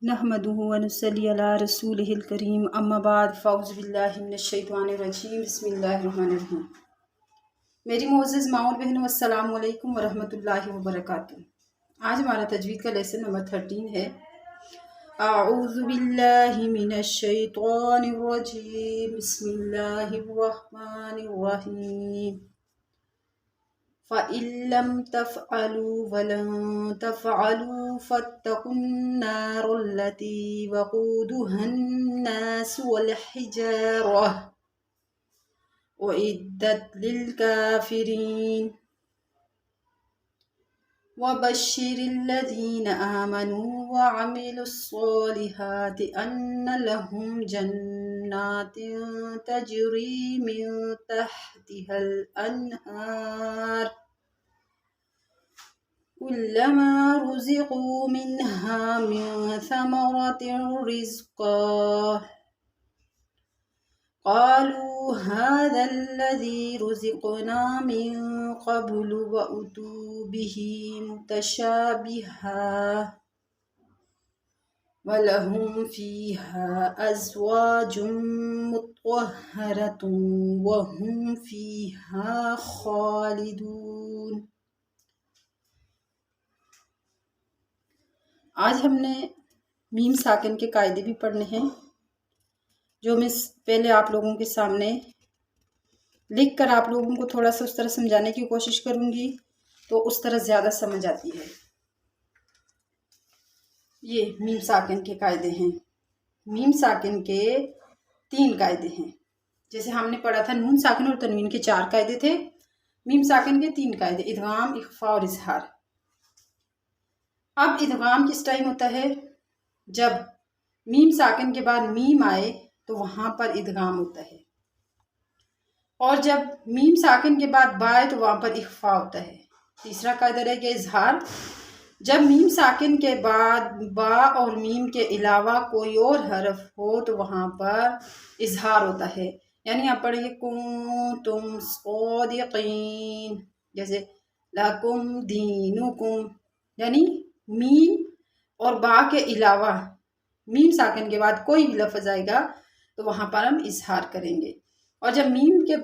نحمده ونصلي علی رسولہ الکریم اما بعد فاعوذ باللہ من الشیطان الرجیم بسم اللہ الرحمن الرحیم۔ میری معزز ماں اور بہنوں، السلام علیکم ورحمۃ اللہ وبرکاتہ۔ آج ہمارا تجوید کا لیسن نمبر 13 ہے۔ اعوذ باللہ من الشیطان الرجیم بسم اللہ الرحمن الرحیم۔ فَإِن لَّمْ تَفْعَلُوا وَلَن تَفْعَلُوا فَاتَّقُوا النَّارَ الَّتِي وَقُودُهَا النَّاسُ وَالْحِجَارَةُ أُعِدَّتْ لِلْكَافِرِينَ وَبَشِّرِ الَّذِينَ آمَنُوا وَعَمِلُوا الصَّالِحَاتِ أَنَّ لَهُمْ جَنَّاتٍ تَجْرِي مِن تَحْتِهَا الْأَنْهَارُ كُلَّمَا رُزِقُوا مِنْهَا مِن ثَمَرَةٍ رِزْقًا قَالُوا هَذَا الَّذِي رُزِقْنَا مِن قَبْلُ وَأُتُوا بِهِ مُتَشَابِهًا وَلَهُمْ فِيهَا أَزْوَاجٌ مُطَهَّرَةٌ وَهُمْ فِيهَا خَالِدُونَ۔ آج ہم نے میم ساکن کے قاعدے بھی پڑھنے ہیں، جو میں پہلے آپ لوگوں کے سامنے لکھ کر آپ لوگوں کو تھوڑا سا اس طرح سمجھانے کی کوشش کروں گی تو اس طرح زیادہ سمجھ آتی ہے۔ یہ میم ساکن کے قاعدے ہیں۔ میم ساکن کے 3 قاعدے ہیں۔ جیسے ہم نے پڑھا تھا نون ساکن اور تنوین کے 4 قاعدے تھے، میم ساکن کے 3 قاعدے: ادغام، اخفاء اور اظہار۔ اب ادغام کس ٹائم ہوتا ہے؟ جب میم ساکن کے بعد میم آئے تو وہاں پر ادغام ہوتا ہے، اور جب میم ساکن کے بعد با آئے تو وہاں پر اخفاء ہوتا ہے۔ تیسرا قاعدہ رہ گیا اظہار۔ جب میم ساکن کے بعد با اور میم کے علاوہ کوئی اور حرف ہو تو وہاں پر اظہار ہوتا ہے۔ یعنی آپ پڑھیں گے کنتم صادقین، جیسے لکم دینکم، یعنی میم اور با کے علاوہ میم ساکن کے بعد کوئی بھی لفظ آئے گا تو وہاں پر ہم اظہار کریں گے، اور جب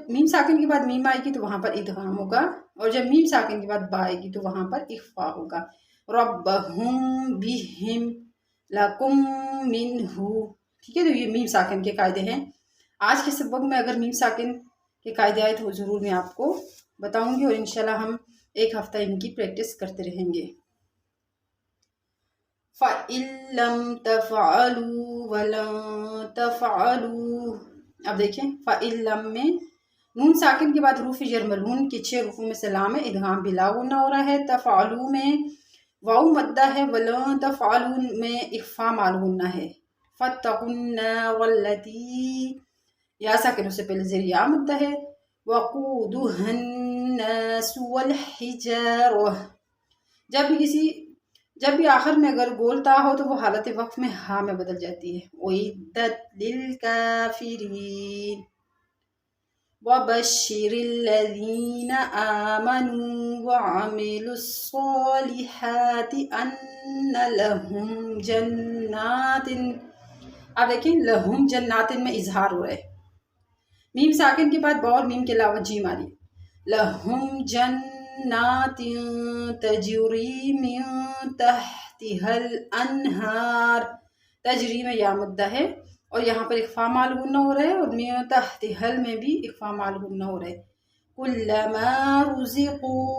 میم ساکن کے بعد میم آئے گی تو وہاں پر ادغام ہوگا، اور جب میم ساکن کے بعد با آئے گی تو وہاں پر اخفاء ہوگا۔ ربہم بہم لکم منہ، ٹھیک ہے؟ تو یہ میم ساکن کے قاعدے ہیں۔ آج کے سبق میں اگر میم ساکن کے قاعدے آئے تو ضرور میں آپ کو بتاؤں گی، اور انشاءاللہ ہم ایک ہفتہ ان کی پریکٹس کرتے رہیں گے۔ فَإِن لَّمْ تَفْعَلُوا وَلَن تَفْعَلُوا، اب دیکھیں فَإِن لَّم میں نون ساکن کے بعد حروف جر ملعون کی 6 حروفوں میں سے لام ہے، ادغام بلا غنہ ہو رہا ہے۔ تفعلوا میں واو مدہ ہے، وَلَن تَفْعَلُوا میں اخفاء مال غنہ ہے۔ فَاتَّقُوا النَّارَ الَّتِي، یا ساکن سے پہلے زیر یا مدہ ہے۔ وَقُودُهَا النَّاسُ وَالْحِجَارَةُ، جب بھی آخر میں اگر گولتا ہو تو وہ حالت وقف میں ہاں میں بدل جاتی ہے۔ اُعِدَّتْ لِلْكَافِرِينَ وَبَشِّرِ الَّذِينَ آمَنُوا وَعَمِلُوا الصَّالِحَاتِ أَنَّ لَهُمْ جَنَّاتٍ، اب دیکھیں لہم جنات میں اظہار ہو رہا ہے، میم ساکن کے بعد با اور میم کے علاوہ جیم آ رہی ہے۔ لہم جنات تجری من تحتها الانہار، تجری میں یا مدہ ہے اور یہاں پر اخفاء مال غنہ ہو رہا ہے، اور من تحتها میں بھی اخفاء مال غنہ ہو رہا ہے۔ کلما رزقوا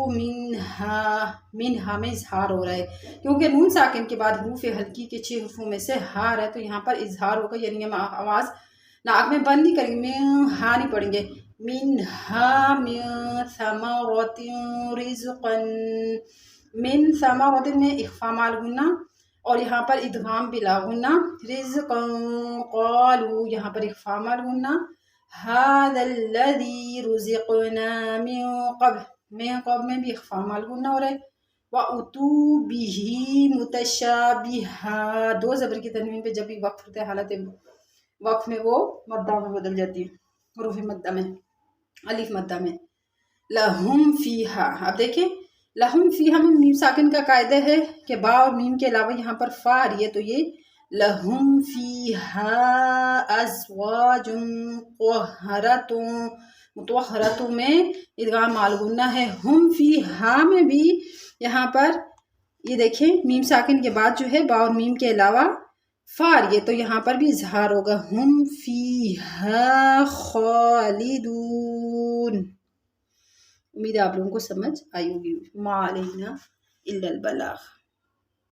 منہا میں اظہار ہو رہا ہے، کیونکہ نون ساکن کے بعد حروف ہلکی کے 6 حروفوں میں سے ہار ہے تو یہاں پر اظہار ہوگا، یعنی ہم آواز ناک میں بند نہیں کریں گے، میں ہاں نہیں پڑھیں گے۔ منہا من ثمرات رزقا، من ثمرات میں اخفاء مال غنہ اور یہاں پر ادغام بلا غنہ۔ رزقا قالوا، یہاں پر اخفاء مال غنہ۔ هذا الذي رزقنا من قبل میں بھی اخفاء مال غنہ ہو رہا ہے۔ وَأُتُوا بِهِ مُتَشَابِهًا، 2 زبر کی تنوین پہ جب بھی وقف ہوتا ہے حالت وقف میں وہ مدہ میں بدل جاتی ہے، حروف مدہ میں، الف مدہ میں۔ لہم فیہا، اب دیکھیں لہم فیہا میں میم ساکن کا قاعدہ ہے کہ با اور میم کے علاوہ یہاں پر فا آ رہی ہے تو یہ لہم فیہا ازواج مطہرۃ میں ادغام مال غنہ ہے، ہم فیہا میں بھی یہاں پر یہ دیکھیں میم ساکن کے بعد جو ہے با اور میم کے علاوہ فار، یہ تو یہاں پر بھی اظہار ہوگا، ہم فیہا خالدون۔ امید ہے آپ لوگوں کو سمجھ آئی ہوگی۔ ما علینا الا البلاغ۔